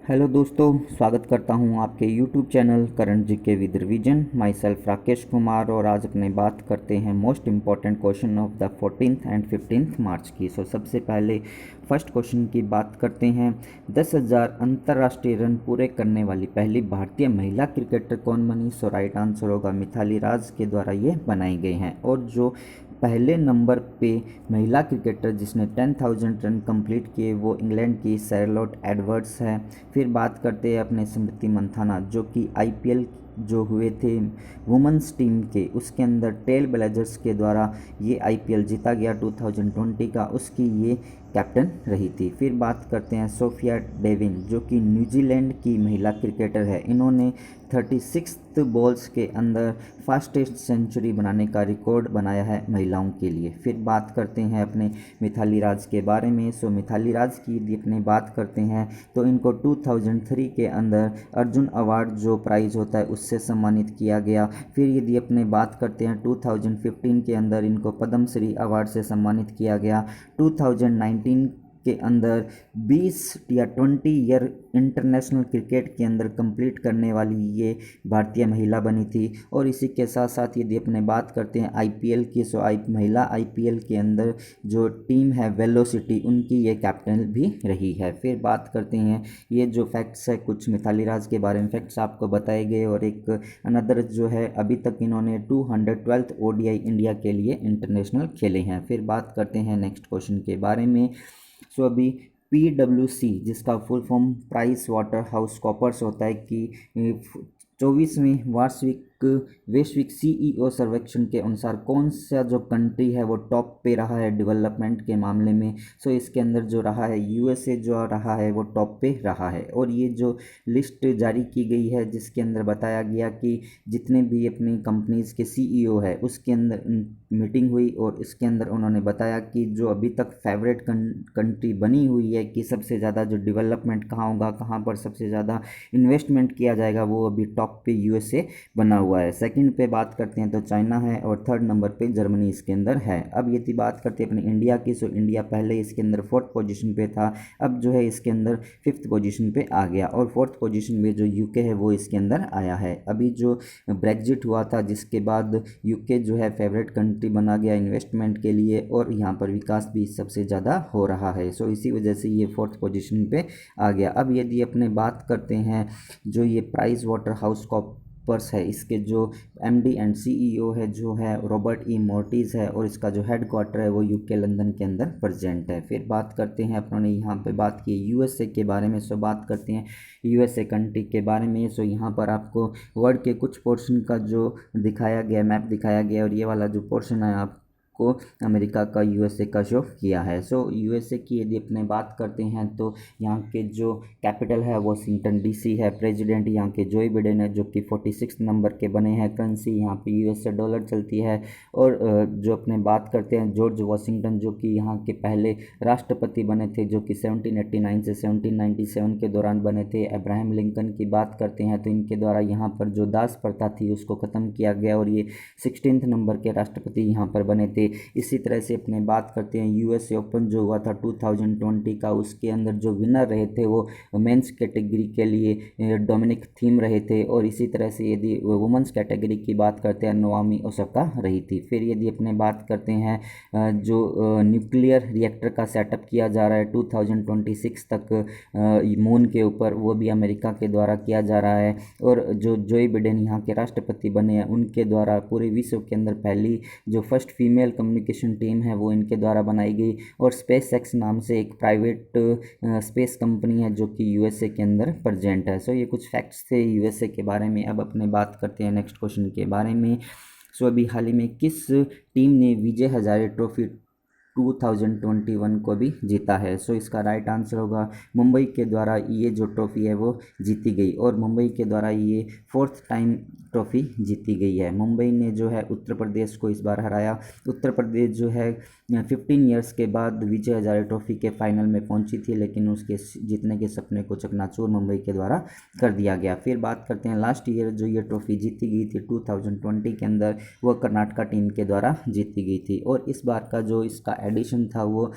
Hello दोस्तों, स्वागत करता हूं आपके YouTube channel current GK with revision. My self Rakesh Kumar, और आज अपने बात करते हैं most important question of the 14th and 15th मार्च की। सबसे पहले फर्स्ट क्वेश्चन की बात करते हैं। 10,000 अंतर्राष्ट्रीय रन पूरे करने वाली पहली भारतीय महिला क्रिकेटर कौन बनी? राइट आंसर होगा मिथाली राज के द्वारा ये बनाई गई हैं। और जो पहले नंबर पे महिला क्रिकेटर जिसने 10,000 रन कंप्लीट किए वो इंग्लैंड की शैरलोट एडवर्ड्स है। फिर बात करते हैं अपने स्मृति मंथाना, जो कि आईपीएल जो हुए थे वुमेंस टीम के, उसके अंदर ट्रेल ब्लेजर्स के द्वारा ये आईपीएल जीता गया 2020 का, उसकी ये कैप्टन रही थी। फिर बात करते हैं सोफिया डेविन, जो कि न्यूजीलैंड की महिला क्रिकेटर है। इन्होंने 36 बॉल्स के अंदर फास्टेस्ट सेंचुरी बनाने का रिकॉर्ड बनाया है महिलाओं के लिए। फिर बात करते हैं अपने मिथाली राज के बारे में। मिथाली राज की यदि अपने बात करते हैं तो इनको 2003 के अंदर अर्जुन अवार्ड जो प्राइज़ होता है उससे सम्मानित किया गया। फिर यदि अपने बात करते हैं 2015 के अंदर इनको पद्मश्री अवार्ड से सम्मानित किया गया। 2019 के अंदर 20 या 20 ईयर इंटरनेशनल क्रिकेट के अंदर कंप्लीट करने वाली ये भारतीय महिला बनी थी। और इसी के साथ साथ यदि अपने बात करते हैं आईपीएल की, महिला आईपीएल के अंदर जो टीम है वेलोसिटी, उनकी ये कैप्टन भी रही है। फिर बात करते हैं, ये जो फैक्ट्स है कुछ मिथाली राज के बारे में फैक्ट्स आपको बताए गए। और एक अनदर जो है, अभी तक इन्होंने 212th ओडीआई इंडिया के लिए इंटरनेशनल खेले हैं। फिर बात करते हैं नेक्स्ट क्वेश्चन के बारे में। अभी PwC, जिसका full form PricewaterhouseCoopers होता है, कि 24वें वार्षिक वैश्विक सीईओ सर्वेक्षण के अनुसार कौन सा जो कंट्री है वो टॉप पे रहा है डेवलपमेंट के मामले में? इसके अंदर जो रहा है यूएसए जो रहा है वो टॉप पे रहा है। और ये जो लिस्ट जारी की गई है जिसके अंदर बताया गया कि जितने भी अपनी कंपनीज के सीईओ है उसके अंदर मीटिंग हुई, और इसके अंदर उन्होंने बताया कि जो अभी तक फेवरेट कंट्री बनी हुई है कि सबसे ज़्यादा जो डेवलपमेंट कहाँ होगा, कहाँ पर सबसे ज़्यादा इन्वेस्टमेंट किया जाएगा, वो अभी टॉप पे यूएसए बना हुआ है। सेकंड पे बात करते हैं तो चाइना है, और थर्ड नंबर पे जर्मनी इसके अंदर है। अब यदि बात करते हैं अपने इंडिया की, इंडिया पहले इसके अंदर 4th पोजीशन पे था, अब जो है इसके अंदर 5th पोजीशन पे आ गया। और 4th पोजीशन में जो यूके है वो इसके अंदर आया है। अभी जो ब्रेग्जिट हुआ था जिसके बाद यूके जो है फेवरेट कंट्री बना गया इन्वेस्टमेंट के लिए, और यहाँ पर विकास भी सबसे ज़्यादा हो रहा है। इसी वजह से ये 4th पोजीशन पे आ गया। अब यदि अपने बात करते हैं जो ये प्राइस वाटर हाउस कॉपर्स है, इसके जो एमडी एंड सीईओ है जो है रॉबर्ट ई मोर्टिज है, और इसका जो हेड क्वार्टर है वो यूके लंदन के अंदर प्रेजेंट है। फिर बात करते हैं, अपने यहाँ पे बात की यूएसए के बारे में। बात करते हैं यूएसए कंट्री के बारे में। यहाँ पर आपको वर्ल्ड के कुछ पोर्शन का जो दिखाया गया, मैप दिखाया गया, और ये वाला जो पोर्शन है आप को अमेरिका का यूएसए का शो किया है। यूएसए की यदि अपने बात करते हैं तो यहाँ के जो कैपिटल है वॉशिंगटन डीसी है। प्रेसिडेंट यहाँ के जो बिडेन है, जो कि 46 नंबर के बने हैं। करेंसी यहाँ पे यूएसए डॉलर चलती है। और जो अपने बात करते हैं जॉर्ज वॉशिंगटन, जो कि यहाँ के पहले राष्ट्रपति बने थे, जो कि 1789 से 1797 के दौरान बने थे। अब्राहम लिंकन की बात करते हैं तो इनके द्वारा यहाँ पर जो दास प्रथा थी उसको ख़त्म किया गया, और ये 16th नंबर के राष्ट्रपति यहाँ पर बने थे। इसी तरह से अपने बात करते हैं यूएसए ओपन जो हुआ था 2020 का, उसके अंदर जो विनर रहे थे वो मेंस कैटेगरी के लिए डोमिनिक थीम रहे थे। और इसी तरह से यदि वुमेंस कैटेगरी की बात करते हैं नोआमी ओसाका रही थी। फिर यदि अपने बात करते हैं जो न्यूक्लियर रिएक्टर का सेटअप किया जा रहा है 2026 तक मून के ऊपर, वो भी अमेरिका के द्वारा किया जा रहा है। और जो जोई बिडेन यहाँ के राष्ट्रपति बने हैं उनके द्वारा पूरे विश्व के अंदर पहली जो फर्स्ट फीमेल कम्युनिकेशन टीम है वो इनके द्वारा बनाई गई। और स्पेस एक्स नाम से एक प्राइवेट स्पेस कंपनी है जो कि यूएसए के अंदर प्रेजेंट है। ये कुछ फैक्ट्स थे यूएसए के बारे में। अब अपने बात करते हैं नेक्स्ट क्वेश्चन के बारे में। अभी हाल ही में किस टीम ने विजय हजारे ट्रॉफी 2021 को भी जीता है? इसका राइट आंसर होगा मुंबई के द्वारा ये जो ट्रॉफी है वो जीती गई, और मुंबई के द्वारा ये 4th टाइम ट्रॉफी जीती गई है। मुंबई ने जो है उत्तर प्रदेश को इस बार हराया। उत्तर प्रदेश जो है 15 ईयर्स के बाद विजय हजारे ट्रॉफी के फाइनल में पहुंची थी, लेकिन उसके जीतने के सपने को चकनाचूर मुंबई के द्वारा कर दिया गया। फिर बात करते हैं लास्ट ईयर जो ये ट्रॉफी जीती गई थी 2020 के अंदर, वो कर्नाटका टीम के द्वारा जीती गई थी। और इस बार का जो इसका एडिशन था वो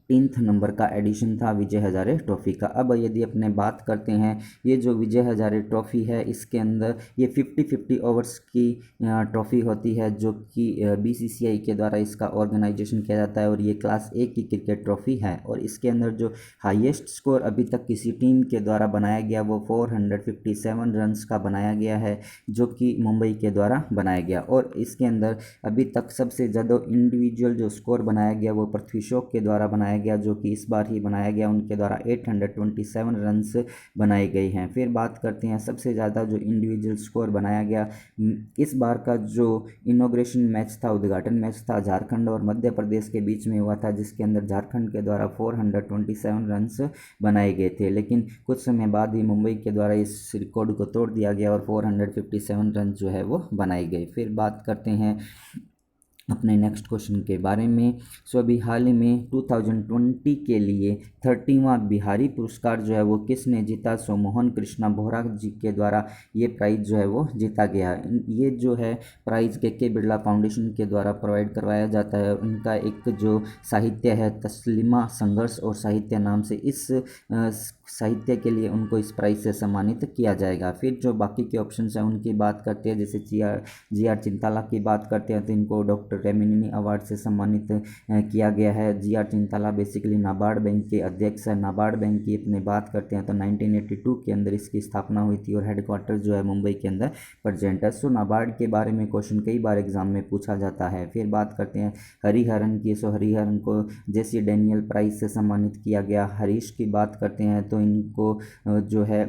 15 नंबर का एडिशन था विजय हजारे ट्रॉफ़ी का। अब यदि अपने बात करते हैं, ये जो विजय हजारे ट्रॉफ़ी है इसके अंदर ये 50-50 ओवर्स की ट्रॉफ़ी होती है, जो कि बीसीसीआई के द्वारा इसका ऑर्गेनाइजेशन किया जाता है और ये क्लास ए की क्रिकेट ट्रॉफ़ी है। और इसके अंदर जो हाईएस्ट स्कोर अभी तक किसी टीम के द्वारा बनाया गया वो 457 रन्स का बनाया गया है, जो कि मुंबई के द्वारा बनाया गया। और इसके अंदर अभी तक सबसे ज़्यादा इंडिविजुअल जो स्कोर बनाया गया वो पृथ्वी शॉ के द्वारा बनाया गया, जो कि इस बार ही बनाया गया, उनके द्वारा 827 रन्स बनाए गए हैं। फिर बात करते हैं सबसे ज़्यादा जो इंडिविजुअल स्कोर बनाया गया, इस बार का जो इनॉग्रेशन मैच था, उद्घाटन मैच था, झारखंड और मध्य प्रदेश के बीच में हुआ था, जिसके अंदर झारखंड के द्वारा 427 रन्स बनाए गए थे। लेकिन कुछ समय बाद ही मुंबई के द्वारा इस रिकॉर्ड को तोड़ दिया गया और 457 रन जो है वो बनाए गए। फिर बात करते हैं अपने नेक्स्ट क्वेश्चन के बारे में। सो अभी हाल ही में 2020 के लिए 30वां बिहारी पुरस्कार जो है वो किसने जीता? सो मोहन कृष्णा बोहरा जी के द्वारा ये प्राइज़ जो है वो जीता गया। ये जो है प्राइज़ के बिरला फाउंडेशन के द्वारा प्रोवाइड करवाया जाता है। उनका एक जो साहित्य है तस्लीमा संघर्ष और साहित्य नाम से, इस साहित्य के लिए उनको इस प्राइज़ से सम्मानित किया जाएगा। फिर जो बाकी के ऑप्शन हैं उनकी बात करते हैं, जैसे जी आर चिंताला की बात करते हैं तो इनको डॉक्टर रेमिनी अवार्ड से सम्मानित किया गया है। G R Chintala basically NABARD bank के अध्यक्ष है। नाबार्ड बैंक की अपनी बात करते हैं तो 1982 के अंदर इसकी स्थापना हुई थी और हेडक्वार्टर जो है मुंबई के अंदर प्रेजेंट है। सो नाबार्ड के बारे में क्वेश्चन कई बार एग्जाम में पूछा जाता है। फिर बात करते हैं हरिहरन की। सो हरिहरन को जेसी डैनियल प्राइज से सम्मानित किया गया। हरीश की बात करते हैं तो इनको जो है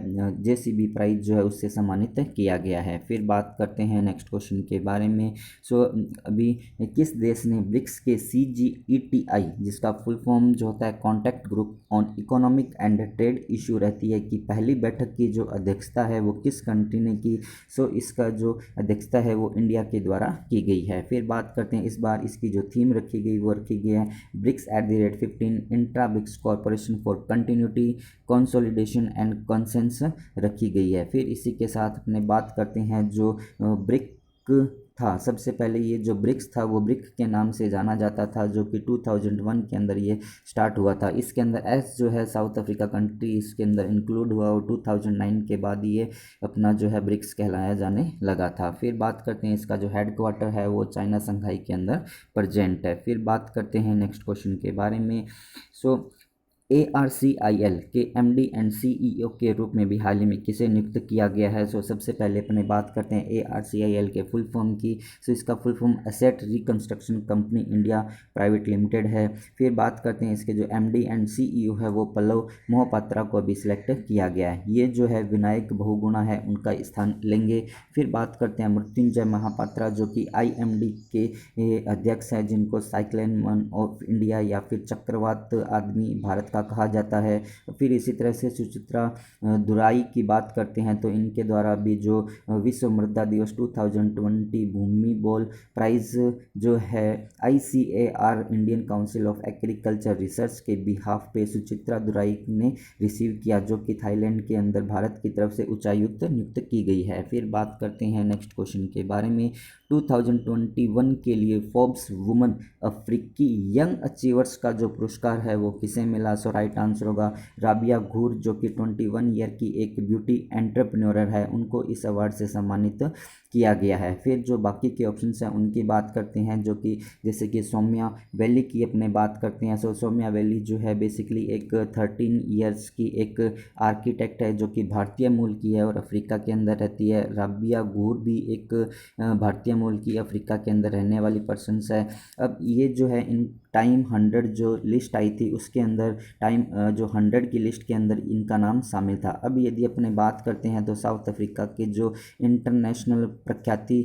जेसीबी प्राइज जो है उससे सम्मानित किया गया है। फिर बात करते हैं नेक्स्ट क्वेश्चन के बारे में। सो अभी किस देश ने ब्रिक्स के CGETI, जिसका फुल फॉर्म जो होता है contact group on economic and trade issue रहती है, कि पहली बैठक की जो अध्यक्षता है वो किस कंट्री ने की? सो इसका जो अध्यक्षता है वो इंडिया के द्वारा की गई है। फिर बात करते हैं इस बार इसकी जो थीम रखी गई वो रखी गई है BRICS @15 intra BRICS cooperation for continuity consolidation and consensus रखी गई है। फिर इसी के साथ अपने बात करते हैं जो ब्रिक था, सबसे पहले ये जो ब्रिक्स था वो ब्रिक के नाम से जाना जाता था, जो कि 2001 के अंदर ये स्टार्ट हुआ था। इसके अंदर एस जो है साउथ अफ्रीका कंट्री इसके अंदर इंक्लूड हुआ और 2009 के बाद ये अपना जो है ब्रिक्स कहलाया जाने लगा था। फिर बात करते हैं इसका जो हेडक्वार्टर है वो चाइना संघाई के अंदर प्रेजेंट है। फिर बात करते हैं नेक्स्ट क्वेश्चन के बारे में। सो ARCIL के MD एंड CEO के रूप में भी हाल ही में किसे नियुक्त किया गया है? सो सबसे पहले अपने बात करते हैं ARCIL के फुल फॉर्म की। सो इसका full form asset reconstruction company India private limited है। फिर बात करते हैं इसके जो MD एंड CEO है वो पल्लव मोहपात्रा को भी सिलेक्ट किया गया है। ये जो है विनायक बहुगुणा है उनका स्थान लेंगे। फिर बात करते हैं मृत्युंजय महापात्रा, जो कि IMD के अध्यक्ष हैं, जिनको साइक्लोन मैन ऑफ इंडिया या फिर चक्रवात आदमी भारत का कहा जाता है। फिर इसी तरह से सुचित्रा दुराई की बात करते हैं तो इनके द्वारा भी जो विश्व मृदा दिवस 2020 भूमि बॉल प्राइज जो है ICAR Indian council of agriculture research के बिहाफ पे सुचित्रा दुराई ने रिसीव किया, जो कि थाईलैंड के अंदर भारत की तरफ से उच्चायुक्त नियुक्त की गई है। फिर बात करते हैं नेक्स्ट क्वेश्चन के बारे में। 2021 के लिए फोर्ब्स वुमन अफ्रीकी यंग अचीवर्स का जो पुरस्कार है वो किसे मिला? सो राइट आंसर होगा राबिया घूर, जो कि 21 ईयर की एक ब्यूटी एंटरप्रेन्योर है, उनको इस अवार्ड से सम्मानित किया गया है। फिर जो बाकी के ऑप्शंस हैं उनकी बात करते हैं, जो कि जैसे कि सौम्या वैली की अपने बात करते हैं। सो सौम्या वैली जो है बेसिकली एक 13 ईयर्स की एक आर्किटेक्ट है, जो कि भारतीय मूल की है और अफ्रीका के अंदर रहती है। राबिया घूर भी एक भारतीय मूल की अफ्रीका के अंदर रहने वाली पर्सनस है। अब ये जो है इन टाइम 100 जो लिस्ट आई थी उसके अंदर टाइम जो 100 की लिस्ट के अंदर इनका नाम शामिल था। अब यदि अपने बात करते हैं तो साउथ अफ्रीका के जो इंटरनेशनल प्रख्याति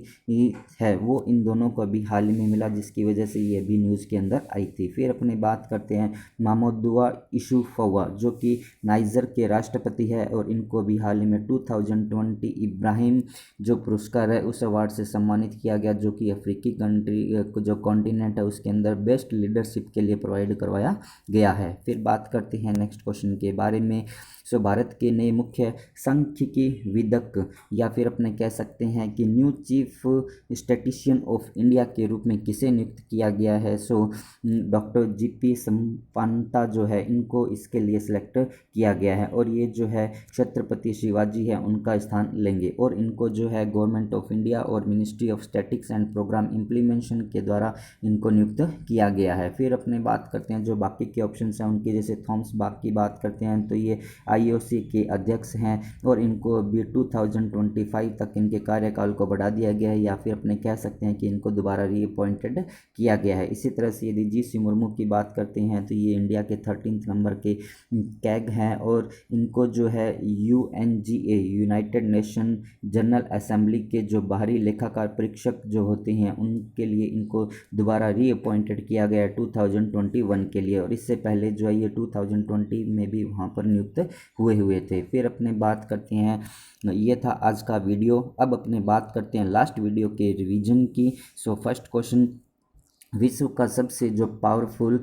है वो इन दोनों को अभी हाल ही में मिला, जिसकी वजह से ये भी न्यूज़ के अंदर आई थी। फिर अपनी बात करते हैं मामोदुआ इशूफवा, जो कि नाइजर के राष्ट्रपति है और इनको भी हाल ही में 2020 इब्राहिम जो पुरस्कार है उस अवार्ड से सम्मानित किया गया, जो कि अफ्रीकी कंट्री जो कॉन्टिनेंट है उसके अंदर बेस्ट लीडरशिप के लिए प्रोवाइड करवाया गया है। फिर बात करते हैं नेक्स्ट क्वेश्चन के बारे में। सो भारत के नए मुख्य सांख्यिकी विदक या फिर अपने कह सकते हैं कि new chief statistician of India के रूप में किसे नियुक्त किया गया है। सो डॉक्टर जीपी संपांता जो है इनको इसके लिए सिलेक्ट किया गया है और ये जो है छत्रपति शिवाजी है उनका स्थान लेंगे और इनको जो है गवर्नमेंट ऑफ इंडिया और ministry of statistics and programme implementation के द्वारा इनको नियुक्त किया गया है। फिर अपने बात करते हैं जो बाकी के ऑप्शन हैं उनकी, जैसे थॉमस बाग की बात करते हैं तो ये आईओसी के अध्यक्ष हैं और इनको भी 2025 तक इनके कार्यकाल को बढ़ा दिया गया है या फिर अपने कह सकते हैं कि इनको दोबारा रीअपॉइंटेड किया गया है। इसी तरह से यदि जी सी मुर्मू की बात करते हैं तो ये इंडिया के 13th नंबर के कैग हैं और इनको जो है UNGA United nation general assembly के जो बाहरी लेखाकार परीक्षक जो होते हैं उनके लिए इनको दोबारा रीअपॉइंटेड किया गया है 2021 के लिए और इससे पहले जो है ये 2020 में भी वहाँ पर नियुक्त हुए थे। फिर अपने बात करते हैं, ये था आज का वीडियो। अब अपने बात करते हैं लास्ट वीडियो के रिवीजन की। सो फर्स्ट क्वेश्चन, विश्व का सबसे जो पावरफुल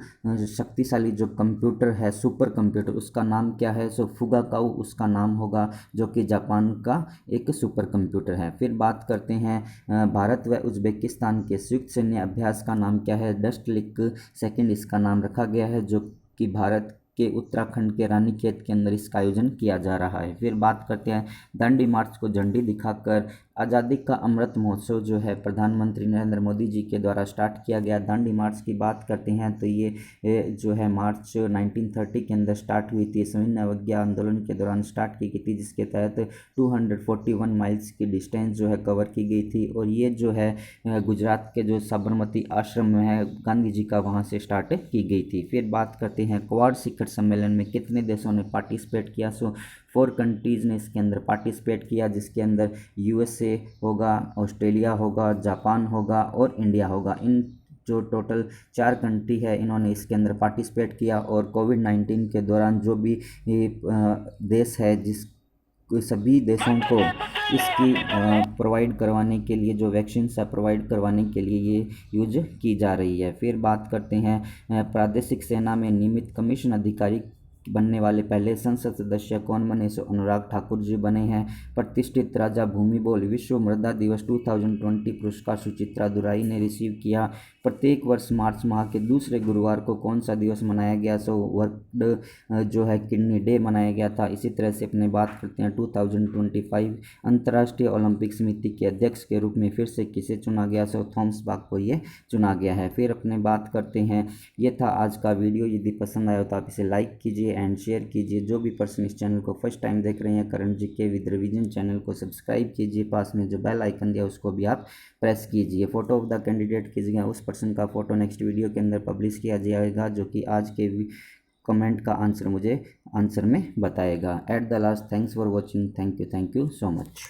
शक्तिशाली जो कंप्यूटर है सुपर कंप्यूटर उसका नाम क्या है। सो फुगाकाउ उसका नाम होगा जो कि जापान का एक सुपर कंप्यूटर है। फिर बात करते हैं भारत व उज्बेकिस्तान के संयुक्त सैन्य अभ्यास का नाम क्या है। डस्ट लिक सेकेंड इसका नाम रखा गया है जो कि भारत के उत्तराखंड के रानीखेत के अंदर इसका आयोजन किया जा रहा है। फिर बात करते हैं दांडी मार्च को झंडी दिखाकर आज़ादी का अमृत महोत्सव जो है प्रधानमंत्री नरेंद्र मोदी जी के द्वारा स्टार्ट किया गया। दांडी मार्च की बात करते हैं तो ये जो है मार्च 1930 के अंदर स्टार्ट हुई थी, सविनय अवज्ञा आंदोलन के दौरान स्टार्ट की गई थी जिसके तहत 241 माइल्स की डिस्टेंस जो है कवर की गई थी और ये जो है गुजरात के जो साबरमती आश्रम में है गांधी जी का वहाँ से स्टार्ट की गई थी। फिर बात करते हैं क्वाड शिखर सम्मेलन में कितने देशों ने पार्टिसिपेट किया। सो 4 कंट्रीज़ ने इसके अंदर पार्टिसिपेट किया जिसके अंदर यूएसए होगा, ऑस्ट्रेलिया होगा, जापान होगा और इंडिया होगा। इन जो टोटल 4 कंट्री है इन्होंने इसके अंदर पार्टिसिपेट किया और कोविड-19 के दौरान जो भी देश है जिस सभी देशों को इसकी प्रोवाइड करवाने के लिए जो वैक्सीन है प्रोवाइड करवाने के लिए ये यूज की जा रही है। फिर बात करते हैं प्रादेशिक सेना में नियमित कमीशन अधिकारी बनने वाले पहले संसद सदस्य कौन बने। सो अनुराग ठाकुर जी बने हैं। प्रतिष्ठित राजा भूमिबोल विश्व मृदा दिवस 2020 पुरस्कार सुचित्रा दुराई ने रिसीव किया। प्रत्येक वर्ष मार्च माह के दूसरे गुरुवार को कौन सा दिवस मनाया गया। सो वर्ल्ड जो है किडनी डे मनाया गया था। इसी तरह से अपने बात करते हैं 2025 अंतर्राष्ट्रीय ओलंपिक समिति के अध्यक्ष के रूप में फिर से किसे चुना गया। सो थॉमस बाक को ये चुना गया है। फिर अपने बात करते हैं, ये था आज का वीडियो। यदि पसंद आया तो आप इसे लाइक कीजिए एंड शेयर कीजिए। जो भी पर्सन इस चैनल को फर्स्ट टाइम देख रहे हैं current GK with revision channel को सब्सक्राइब कीजिए। पास में जो बेल आइकन दिया उसको भी आप प्रेस कीजिए। फोटो ऑफ द कैंडिडेट की जगह उस पर्सन का फोटो नेक्स्ट वीडियो के अंदर पब्लिश किया जाएगा जो कि आज के कमेंट का आंसर मुझे आंसर में बताएगा। At the last thanks for watching. Thank you so much.